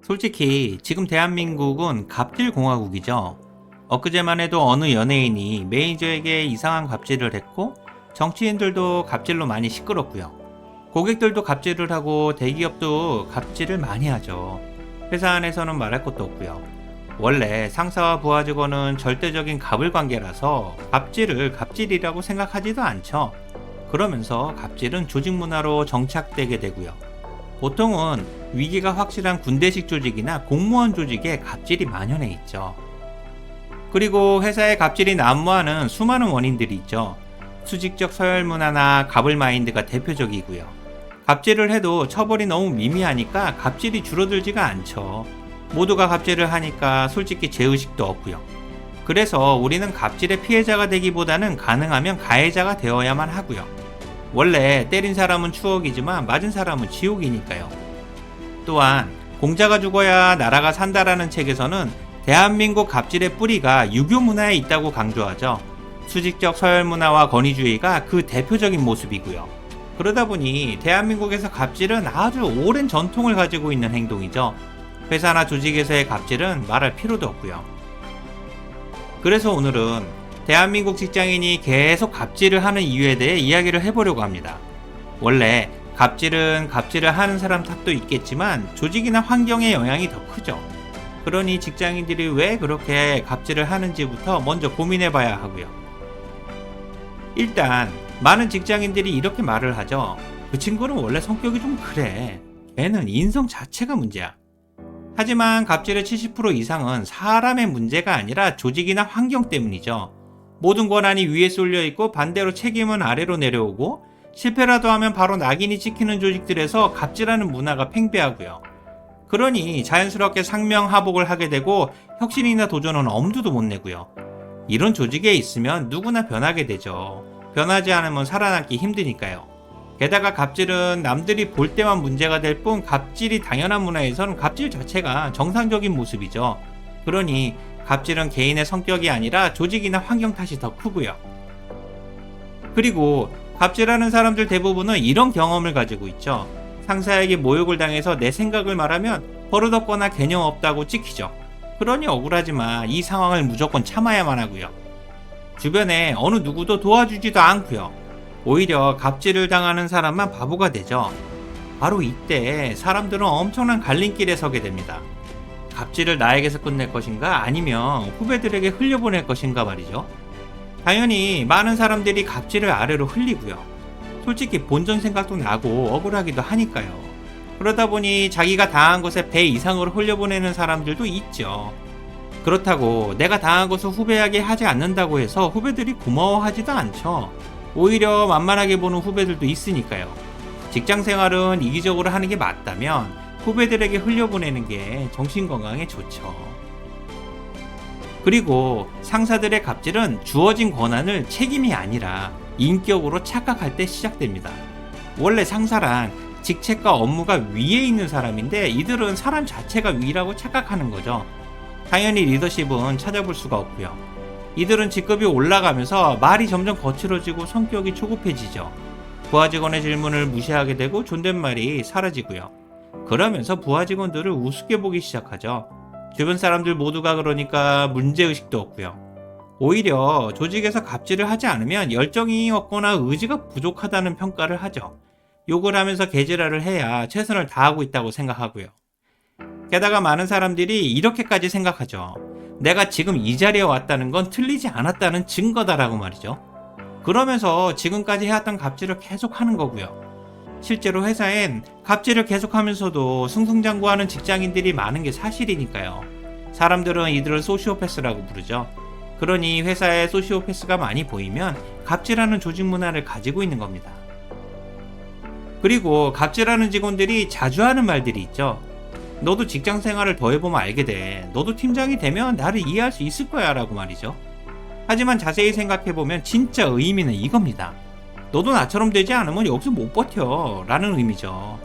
솔직히 지금 대한민국은 갑질 공화국이죠. 엊그제만 해도 어느 연예인이 매니저에게 이상한 갑질을 했고, 정치인들도 갑질로 많이 시끄럽고요. 고객들도 갑질을 하고 대기업도 갑질을 많이 하죠. 회사 안에서는 말할 것도 없고요. 원래 상사와 부하 직원은 절대적인 갑을 관계라서 갑질을 갑질이라고 생각하지도 않죠. 그러면서 갑질은 조직 문화로 정착되게 되고요. 보통은 위기가 확실한 군대식 조직이나 공무원 조직에 갑질이 만연해 있죠. 그리고 회사에 갑질이 난무하는 수많은 원인들이 있죠. 수직적 서열 문화나 갑을 마인드가 대표적이고요. 갑질을 해도 처벌이 너무 미미하니까 갑질이 줄어들지가 않죠. 모두가 갑질을 하니까 솔직히 죄의식도 없고요. 그래서 우리는 갑질의 피해자가 되기보다는 가능하면 가해자가 되어야만 하고요. 원래 때린 사람은 추억이지만 맞은 사람은 지옥이니까요. 또한 공자가 죽어야 나라가 산다라는 책에서는 대한민국 갑질의 뿌리가 유교 문화에 있다고 강조하죠. 수직적 서열 문화와 권위주의가 그 대표적인 모습이고요. 그러다 보니 대한민국에서 갑질은 아주 오랜 전통을 가지고 있는 행동이죠. 회사나 조직에서의 갑질은 말할 필요도 없고요. 그래서 오늘은 대한민국 직장인이 계속 갑질을 하는 이유에 대해 이야기를 해보려고 합니다. 원래 갑질은 갑질을 하는 사람 탓도 있겠지만 조직이나 환경의 영향이 더 크죠. 그러니 직장인들이 왜 그렇게 갑질을 하는지부터 먼저 고민해봐야 하고요. 일단 많은 직장인들이 이렇게 말을 하죠. 그 친구는 원래 성격이 좀 그래. 걔는 인성 자체가 문제야. 하지만 갑질의 70% 이상은 사람의 문제가 아니라 조직이나 환경 때문이죠. 모든 권한이 위에 쏠려 있고 반대로 책임은 아래로 내려오고 실패라도 하면 바로 낙인이 찍히는 조직들에서 갑질하는 문화가 팽배하고요. 그러니 자연스럽게 상명하복을 하게 되고 혁신이나 도전은 엄두도 못 내고요. 이런 조직에 있으면 누구나 변하게 되죠. 변하지 않으면 살아남기 힘드니까요. 게다가 갑질은 남들이 볼 때만 문제가 될 뿐 갑질이 당연한 문화에서는 갑질 자체가 정상적인 모습이죠. 그러니 갑질은 개인의 성격이 아니라 조직이나 환경 탓이 더 크고요. 그리고 갑질하는 사람들 대부분은 이런 경험을 가지고 있죠. 상사에게 모욕을 당해서 내 생각을 말하면 버릇없거나 개념 없다고 찍히죠. 그러니 억울하지만 이 상황을 무조건 참아야만 하고요. 주변에 어느 누구도 도와주지도 않고요. 오히려 갑질을 당하는 사람만 바보가 되죠. 바로 이때 사람들은 엄청난 갈림길에 서게 됩니다. 갑질을 나에게서 끝낼 것인가 아니면 후배들에게 흘려보낼 것인가 말이죠. 당연히 많은 사람들이 갑질을 아래로 흘리고요. 솔직히 본전 생각도 나고 억울하기도 하니까요. 그러다 보니 자기가 당한 것에 배 이상으로 흘려보내는 사람들도 있죠. 그렇다고 내가 당한 것을 후배에게 하지 않는다고 해서 후배들이 고마워하지도 않죠. 오히려 만만하게 보는 후배들도 있으니까요. 직장 생활은 이기적으로 하는 게 맞다면 후배들에게 흘려보내는 게 정신건강에 좋죠. 그리고 상사들의 갑질은 주어진 권한을 책임이 아니라 인격으로 착각할 때 시작됩니다. 원래 상사란 직책과 업무가 위에 있는 사람인데 이들은 사람 자체가 위라고 착각하는 거죠. 당연히 리더십은 찾아볼 수가 없고요. 이들은 직급이 올라가면서 말이 점점 거칠어지고 성격이 조급해지죠. 부하 직원의 질문을 무시하게 되고 존댓말이 사라지고요. 그러면서 부하 직원들을 우습게 보기 시작하죠. 주변 사람들 모두가 그러니까 문제의식도 없고요. 오히려 조직에서 갑질을 하지 않으면 열정이 없거나 의지가 부족하다는 평가를 하죠. 욕을 하면서 개지랄을 해야 최선을 다하고 있다고 생각하고요. 게다가 많은 사람들이 이렇게까지 생각하죠. 내가 지금 이 자리에 왔다는 건 틀리지 않았다는 증거다라고 말이죠. 그러면서 지금까지 해왔던 갑질을 계속 하는 거고요. 실제로 회사엔 갑질을 계속하면서도 승승장구하는 직장인들이 많은 게 사실이니까요. 사람들은 이들을 소시오패스라고 부르죠. 그러니 회사에 소시오패스가 많이 보이면 갑질하는 조직 문화를 가지고 있는 겁니다. 그리고 갑질하는 직원들이 자주 하는 말들이 있죠. 너도 직장 생활을 더 해보면 알게 돼. 너도 팀장이 되면 나를 이해할 수 있을 거야 라고 말이죠. 하지만 자세히 생각해보면 진짜 의미는 이겁니다. 너도 나처럼 되지 않으면 여기서 못 버텨 라는 의미죠.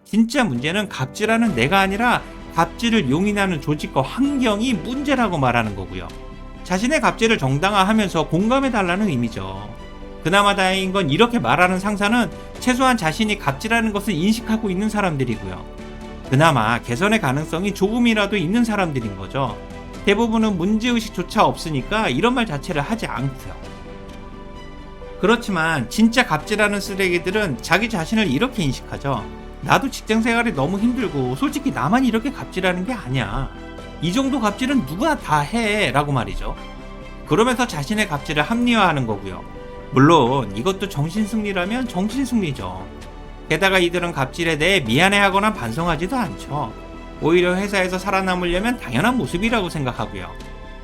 진짜 문제는 갑질하는 내가 아니라 갑질을 용인하는 조직과 환경이 문제라고 말하는 거고요. 자신의 갑질을 정당화하면서 공감해달라는 의미죠. 그나마 다행인 건 이렇게 말하는 상사는 최소한 자신이 갑질하는 것을 인식하고 있는 사람들이고요. 그나마 개선의 가능성이 조금이라도 있는 사람들인 거죠. 대부분은 문제의식조차 없으니까 이런 말 자체를 하지 않고요. 그렇지만 진짜 갑질하는 쓰레기들은 자기 자신을 이렇게 인식하죠. 나도 직장생활이 너무 힘들고 솔직히 나만 이렇게 갑질하는 게 아니야. 이 정도 갑질은 누구나 다 해 라고 말이죠. 그러면서 자신의 갑질을 합리화하는 거고요. 물론 이것도 정신승리라면 정신승리죠. 게다가 이들은 갑질에 대해 미안해하거나 반성하지도 않죠. 오히려 회사에서 살아남으려면 당연한 모습이라고 생각하고요.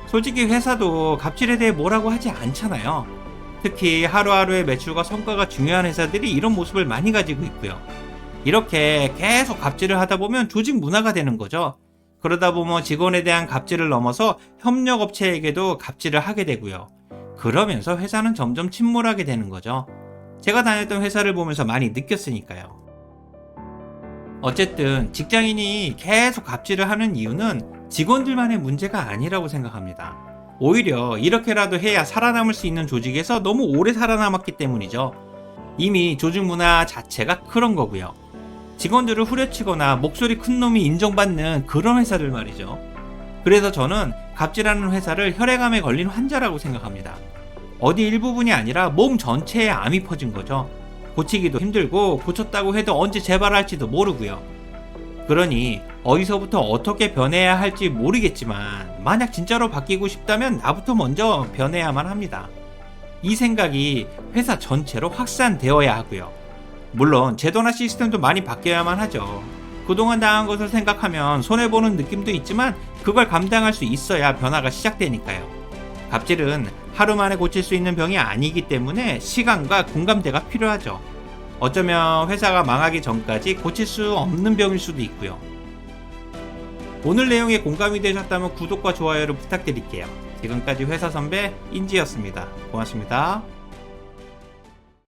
솔직히 회사도 갑질에 대해 뭐라고 하지 않잖아요. 특히 하루하루의 매출과 성과가 중요한 회사들이 이런 모습을 많이 가지고 있고요. 이렇게 계속 갑질을 하다 보면 조직 문화가 되는 거죠. 그러다 보면 직원에 대한 갑질을 넘어서 협력업체에게도 갑질을 하게 되고요. 그러면서 회사는 점점 침몰하게 되는 거죠. 제가 다녔던 회사를 보면서 많이 느꼈으니까요. 어쨌든 직장인이 계속 갑질을 하는 이유는 직원들만의 문제가 아니라고 생각합니다. 오히려 이렇게라도 해야 살아남을 수 있는 조직에서 너무 오래 살아남았기 때문이죠. 이미 조직 문화 자체가 그런 거고요. 직원들을 후려치거나 목소리 큰 놈이 인정받는 그런 회사들 말이죠. 그래서 저는 갑질하는 회사를 혈액암에 걸린 환자라고 생각합니다. 어디 일부분이 아니라 몸 전체에 암이 퍼진 거죠. 고치기도 힘들고 고쳤다고 해도 언제 재발할지도 모르고요. 그러니 어디서부터 어떻게 변해야 할지 모르겠지만 만약 진짜로 바뀌고 싶다면 나부터 먼저 변해야만 합니다. 이 생각이 회사 전체로 확산되어야 하고요. 물론 제도나 시스템도 많이 바뀌어야만 하죠. 그동안 당한 것을 생각하면 손해보는 느낌도 있지만 그걸 감당할 수 있어야 변화가 시작되니까요. 갑질은 하루 만에 고칠 수 있는 병이 아니기 때문에 시간과 공감대가 필요하죠. 어쩌면 회사가 망하기 전까지 고칠 수 없는 병일 수도 있고요. 오늘 내용에 공감이 되셨다면 구독과 좋아요를 부탁드릴게요. 지금까지 회사 선배 인지였습니다. 고맙습니다.